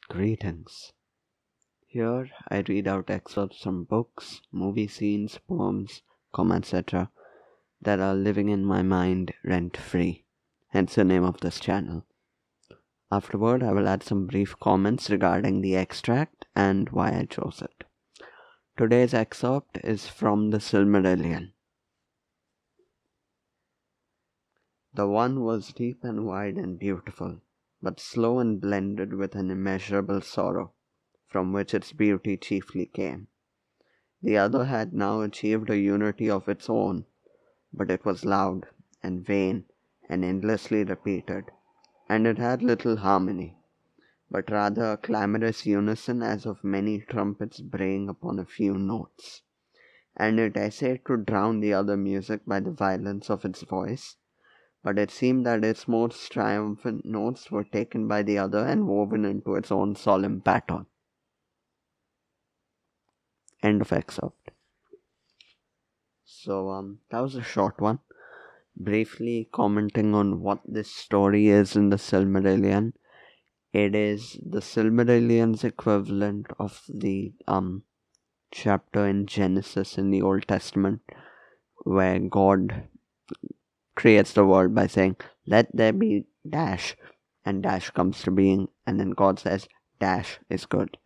Greetings. Here I read out excerpts from books, movie scenes, poems, etc. that are living in my mind rent free, hence the name of this channel. Afterward, I will add some brief comments regarding the extract and why I chose it. Today's excerpt is from the Silmarillion. The one was deep and wide and beautiful, but slow and blended with an immeasurable sorrow, from which its beauty chiefly came. The other had now achieved a unity of its own, but it was loud and vain and endlessly repeated, and it had little harmony, but rather a clamorous unison as of many trumpets braying upon a few notes, and it essayed to drown the other music by the violence of its voice, but it seemed that its most triumphant notes were taken by the other and woven into its own solemn pattern. End of excerpt. So, that was a short one. Briefly commenting on what this story is in the Silmarillion. It is the Silmarillion's equivalent of the chapter in Genesis in the Old Testament, where God creates the world by saying, "Let there be dash," and dash comes to being, and then God says, "Dash is good."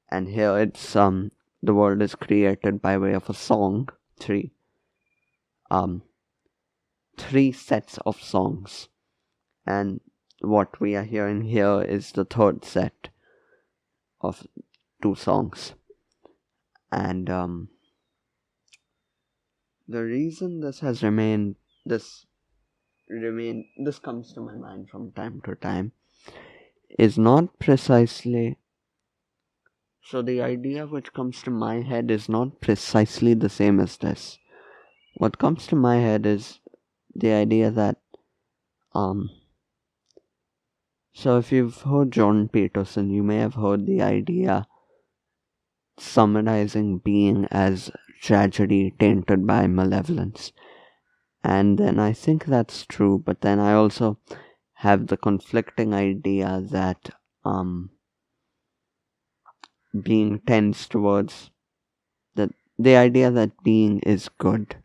And here it's the world is created by way of a song, three sets of songs, and what we are hearing here is the third set of two songs. And the reason this comes to my mind from time to time is not precisely, so the idea which comes to my head is not precisely the same as this. What comes to my head is the idea that so if you've heard John Peterson, you may have heard the idea summarizing being as tragedy tainted by malevolence. And then I think that's true, but then I also have the conflicting idea that being tends towards the idea that being is good,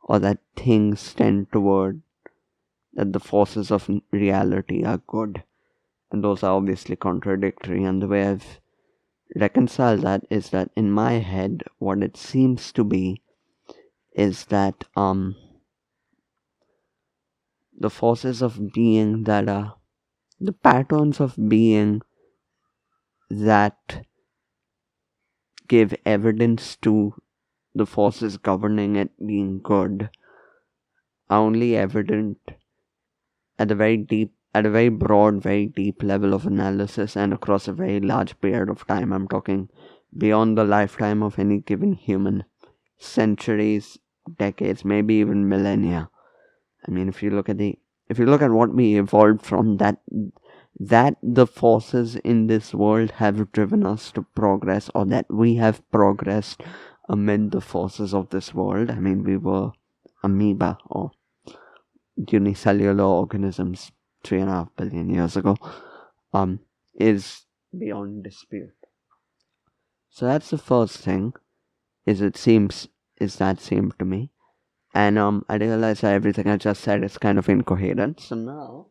or that things tend toward that the forces of reality are good, and those are obviously contradictory. And the way I've reconciled that is that in my head, what it seems to be is that the forces of being that are the patterns of being that give evidence to the forces governing it being good are only evident at a very broad, very deep level of analysis and across a very large period of time. I'm talking beyond the lifetime of any given human. Centuries, decades, maybe even millennia. I mean, if you look at what we evolved from, that the forces in this world have driven us to progress, or that we have progressed amid the forces of this world. I mean, we were amoeba or unicellular organisms 3.5 billion years ago, is beyond dispute. So that's the first thing, is that seemed to me. And I realize that everything I just said is kind of incoherent. So now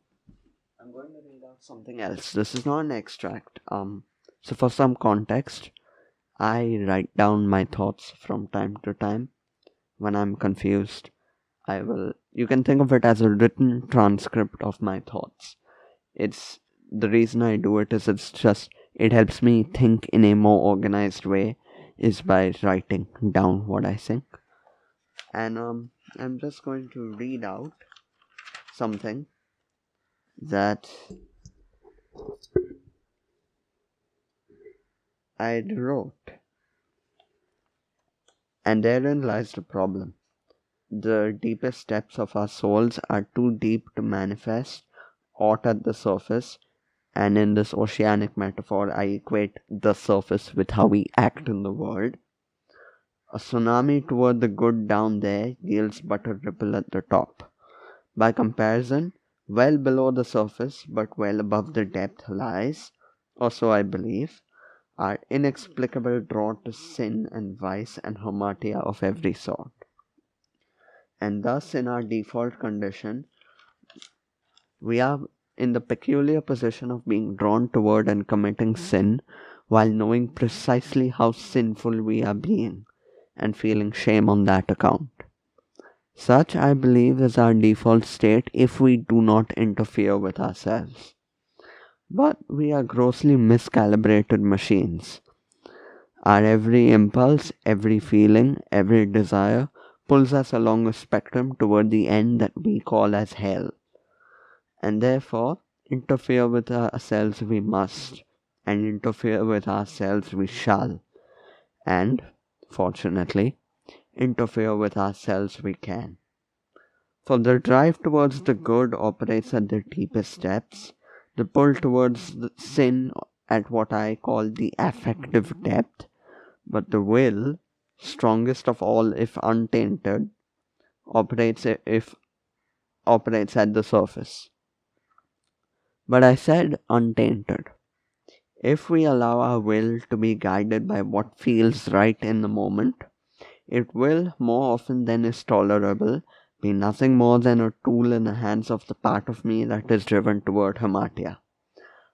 I'm going to read out something else. This is not an extract. So for some context, I write down my thoughts from time to time. When I'm confused, you can think of it as a written transcript of my thoughts. It's the reason I do it is it helps me think in a more organized way is by writing down what I think. And I'm just going to read out something that I wrote. And therein lies the problem. The deepest depths of our souls are too deep to manifest aught at the surface, and in this oceanic metaphor I equate the surface with how we act in the world. A tsunami toward the good down there yields but a ripple at the top. By comparison, well below the surface but well above the depth lies or so I believe, are inexplicable drawn to sin and vice and hamartia of every sort. And thus, in our default condition, we are in the peculiar position of being drawn toward and committing sin while knowing precisely how sinful we are being and feeling shame on that account. Such, I believe, is our default state if we do not interfere with ourselves. But we are grossly miscalibrated machines. Our every impulse, every feeling, every desire pulls us along a spectrum toward the end that we call as hell. And therefore, interfere with ourselves we must, and interfere with ourselves we shall, and, fortunately, interfere with ourselves we can. For the drive towards the good operates at the deepest depths, the pull towards the sin at what I call the affective depth, but the will, strongest of all if untainted, operates at the surface. But I said untainted. If we allow our will to be guided by what feels right in the moment, it will, more often than is tolerable, be nothing more than a tool in the hands of the part of me that is driven toward hamartia.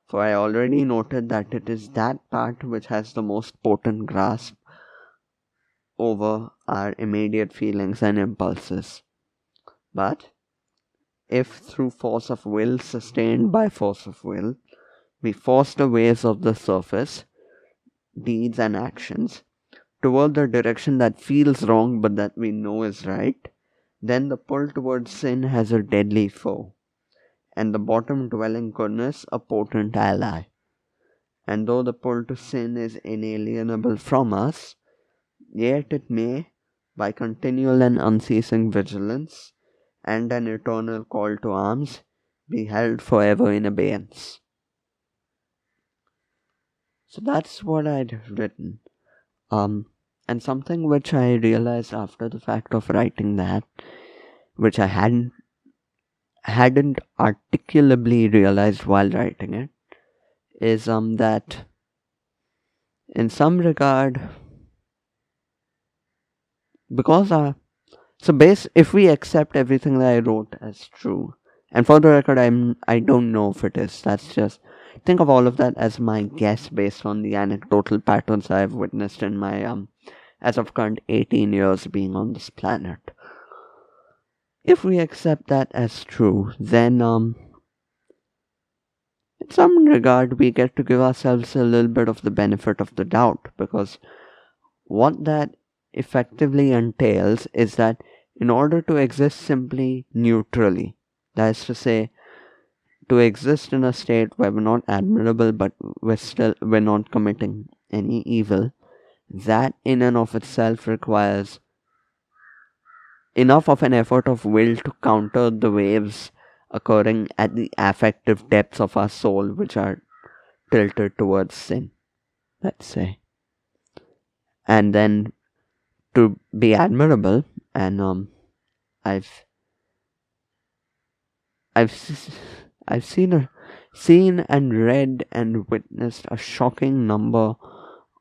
For I already noted that it is that part which has the most potent grasp over our immediate feelings and impulses. But if through force of will, sustained by force of will, we force the waves of the surface, deeds and actions, toward the direction that feels wrong but that we know is right, then the pull towards sin has a deadly foe, and the bottom dwelling goodness a potent ally. And though the pull to sin is inalienable from us, yet it may, by continual and unceasing vigilance, and an eternal call to arms, be held forever in abeyance. So that's what I'd written. And something which I realized after the fact of writing that, which I hadn't articulately realized while writing it, is that in some regard, because if we accept everything that I wrote as true, and for the record, I don't know if it is. That's just think of all of that as my guess based on the anecdotal patterns I've witnessed in my as of current 18 years being on this planet. If we accept that as true, then in some regard we get to give ourselves a little bit of the benefit of the doubt, because what that effectively entails is that in order to exist simply neutrally, that is to say, to exist in a state where we're not admirable but we're not committing any evil, that in and of itself requires enough of an effort of will to counter the waves occurring at the affective depths of our soul which are tilted towards sin, let's say. And then to be admirable, and I've I've seen and read and witnessed a shocking number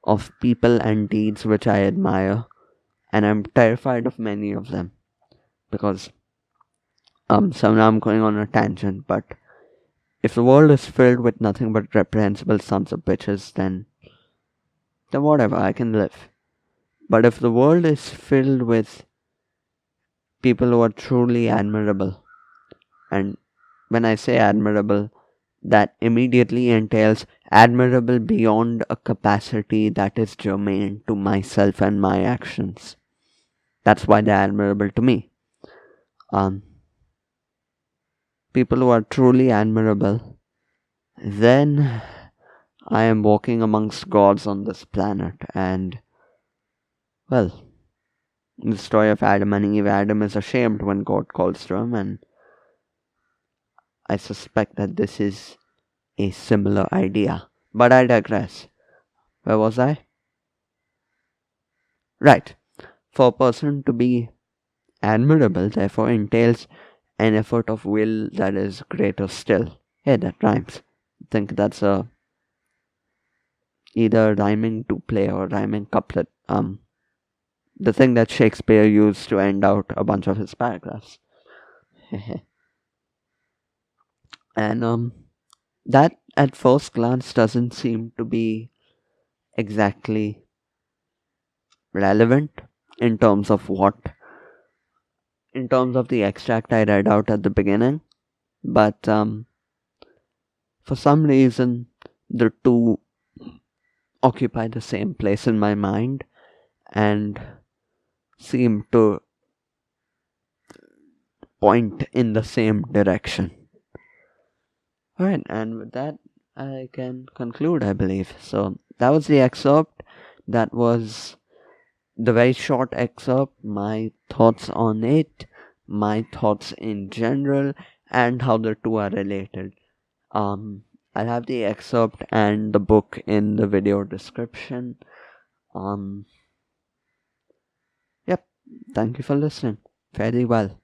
of people and deeds which I admire, and I'm terrified of many of them because so now I'm going on a tangent, but if the world is filled with nothing but reprehensible sons of bitches, then whatever, I can live. But if the world is filled with people who are truly admirable, and when I say admirable, that immediately entails admirable beyond a capacity that is germane to myself and my actions. That's why they're admirable to me. People who are truly admirable, then I am walking amongst gods on this planet, and, well, the story of Adam and Eve, Adam is ashamed when God calls to him, and I suspect that this is a similar idea. But I digress. Where was I? Right. For a person to be admirable, therefore, entails an effort of will that is greater still. Hey, that rhymes. I think that's a either rhyming play or rhyming couplet. The thing that Shakespeare used to end out a bunch of his paragraphs. And that at first glance doesn't seem to be exactly relevant in terms of the extract I read out at the beginning, but for some reason the two occupy the same place in my mind and seem to point in the same direction. Alright, and with that, I can conclude, I believe. So, that was the excerpt. That was the very short excerpt, my thoughts on it, my thoughts in general, and how the two are related. I'll have the excerpt and the book in the video description. Yep, thank you for listening. Very well.